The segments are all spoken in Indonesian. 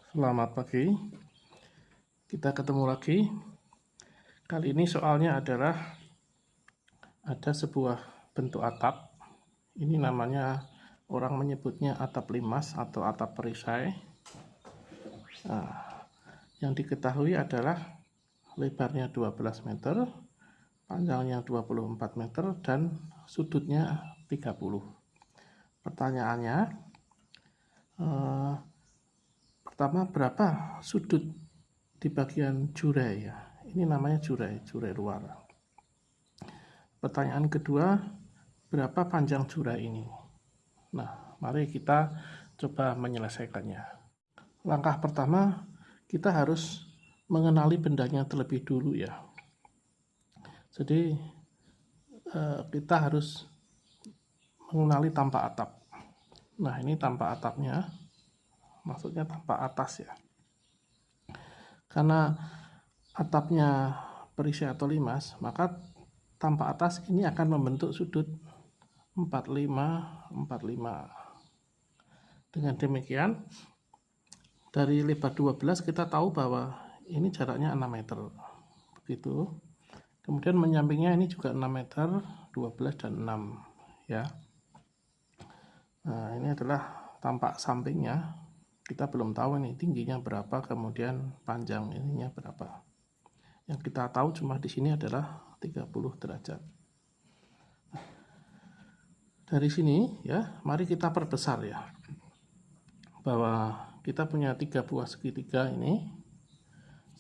Selamat pagi, kita ketemu lagi. Kali ini soalnya adalah ada sebuah bentuk atap. Ini namanya orang menyebutnya atap limas atau atap perisai. Yang diketahui adalah lebarnya 12 meter, panjangnya 24 meter, dan sudutnya 30. Pertanyaannya, pertama, berapa sudut di bagian jurai ya? Ini namanya jurai luar. Pertanyaan kedua, berapa panjang jurai ini? Nah, mari kita coba menyelesaikannya. Langkah pertama, kita harus mengenali bendanya terlebih dulu ya. Jadi kita harus mengenali tampak atap. Nah, ini tampak atapnya, maksudnya tampak atas ya. Karena atapnya perisai atau limas, maka tampak atas ini akan membentuk sudut 45. Dengan demikian, dari lebar 12 kita tahu bahwa ini jaraknya 6 meter. Begitu. Kemudian menyampingnya ini juga 6 meter, 12 dan 6 ya. Nah, ini adalah tampak sampingnya. Kita belum tahu ini tingginya berapa, kemudian panjang ininya berapa. Yang kita tahu cuma di sini adalah 30 derajat. Dari sini ya, mari kita perbesar ya. Bahwa kita punya 3 buah segitiga ini.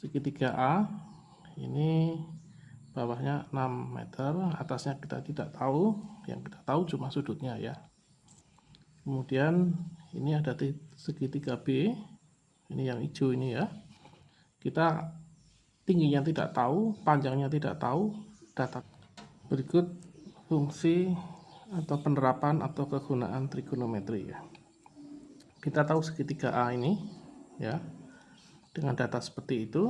Segitiga A ini bawahnya 6 meter, atasnya kita tidak tahu, yang kita tahu cuma sudutnya ya. Kemudian ini ada segitiga B, ini yang hijau ini ya. Kita tingginya tidak tahu, panjangnya tidak tahu, data. Berikut fungsi atau penerapan atau kegunaan trigonometri ya. Kita tahu segitiga A ini ya, dengan data seperti itu,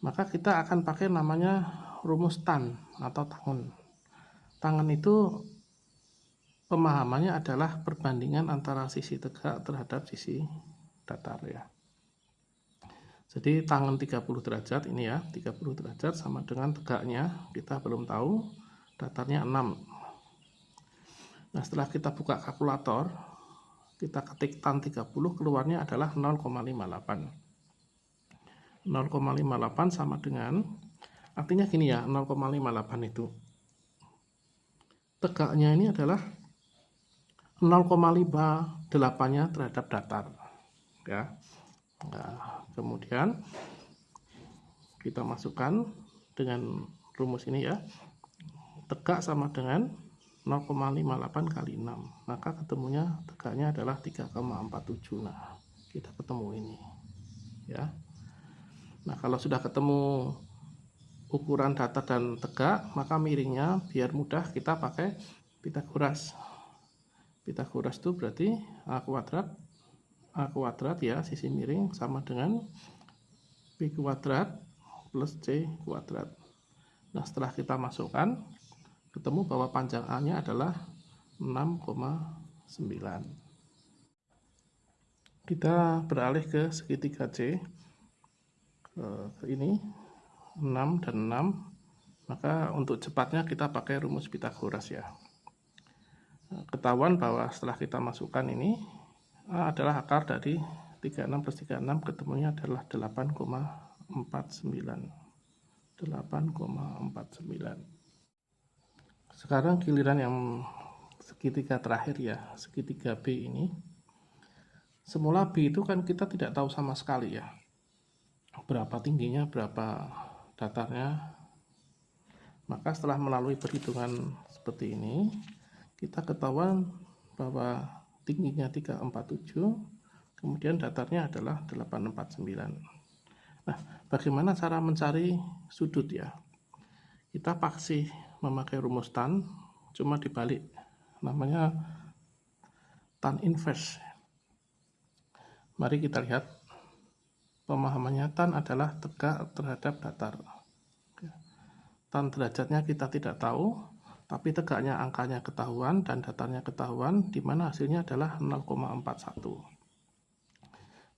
maka kita akan pakai namanya rumus tan atau tangen. Tangen itu pemahamannya adalah perbandingan antara sisi tegak terhadap sisi datar ya. Jadi tangen 30 derajat ini ya, 30 derajat sama dengan tegaknya, kita belum tahu, datarnya 6. Nah, setelah kita buka kalkulator, kita ketik tan 30, keluarnya adalah 0,58. 0,58 sama dengan, artinya gini ya, 0,58 itu. Tegaknya ini adalah 0,58-nya terhadap datar. Ya. Nah, kemudian kita masukkan dengan rumus ini ya. Tegak sama dengan 0,58 kali 6. Maka ketemunya tegaknya adalah 3,47. Nah, kita ketemu ini. Ya. Nah, kalau sudah ketemu ukuran datar dan tegak, maka miringnya biar mudah kita pakai Pitagoras. Pitagoras itu berarti A kuadrat ya, sisi miring sama dengan B kuadrat plus C kuadrat. Nah, setelah kita masukkan, ketemu bahwa panjang A-nya adalah 6,9. Kita beralih ke segitiga C. Ini 6 dan 6. Maka untuk cepatnya kita pakai rumus Pitagoras ya. Ketahuan bahwa setelah kita masukkan ini, A adalah akar dari 36 plus 36, ketemunya adalah 8,49. Sekarang giliran yang segitiga terakhir ya, segitiga B ini. Semula B itu kan kita tidak tahu sama sekali ya, berapa tingginya, berapa datarnya. Maka setelah melalui perhitungan seperti ini, kita ketahuan bahwa tingginya 347, kemudian datarnya adalah 849. Nah, bagaimana cara mencari sudut ya? Kita pasti memakai rumus tan, cuma dibalik. Namanya tan inverse. Mari kita lihat. Pemahamannya, tan adalah tegak terhadap datar. Tan derajatnya kita tidak tahu, tapi tegaknya angkanya ketahuan dan datarnya ketahuan, di mana hasilnya adalah 0,41.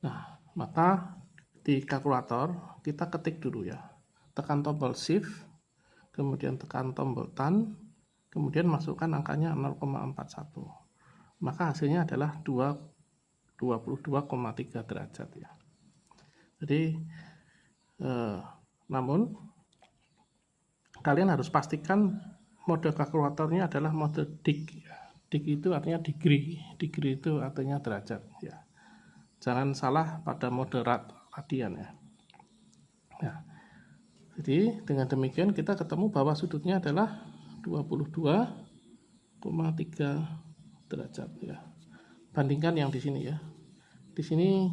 Nah, Maka di kalkulator kita ketik dulu ya, tekan tombol shift, kemudian tekan tombol tan, kemudian masukkan angkanya 0,41, maka hasilnya adalah 22,3 derajat ya. Jadi namun kalian harus pastikan mode kalkulatornya adalah mode dig. Dig itu artinya degree, degree itu artinya derajat ya. Jangan salah pada mode radian ya. Nah, jadi dengan demikian kita ketemu bahwa sudutnya adalah 22,3 derajat ya. Bandingkan yang di sini ya. Di sini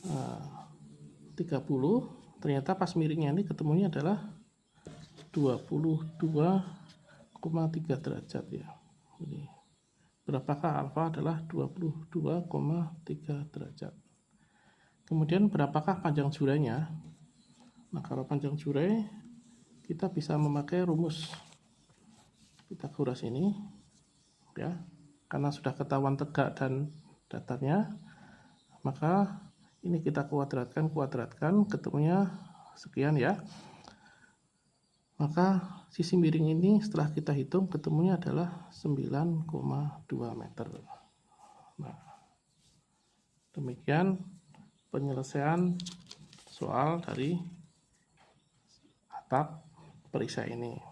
30, ternyata pas miringnya ini ketemunya adalah 22,3 derajat ya. Jadi, berapakah alfa adalah 22,3 derajat. Kemudian berapakah panjang jurainya? Nah, kalau panjang jurai kita bisa memakai rumus Pitagoras ini ya. Karena sudah ketahuan tegak dan datarnya, maka ini kita kuadratkan, ketemunya sekian ya. Maka sisi miring ini setelah kita hitung ketemunya adalah 9,2 meter. Nah, demikian penyelesaian soal dari atap perisai ini.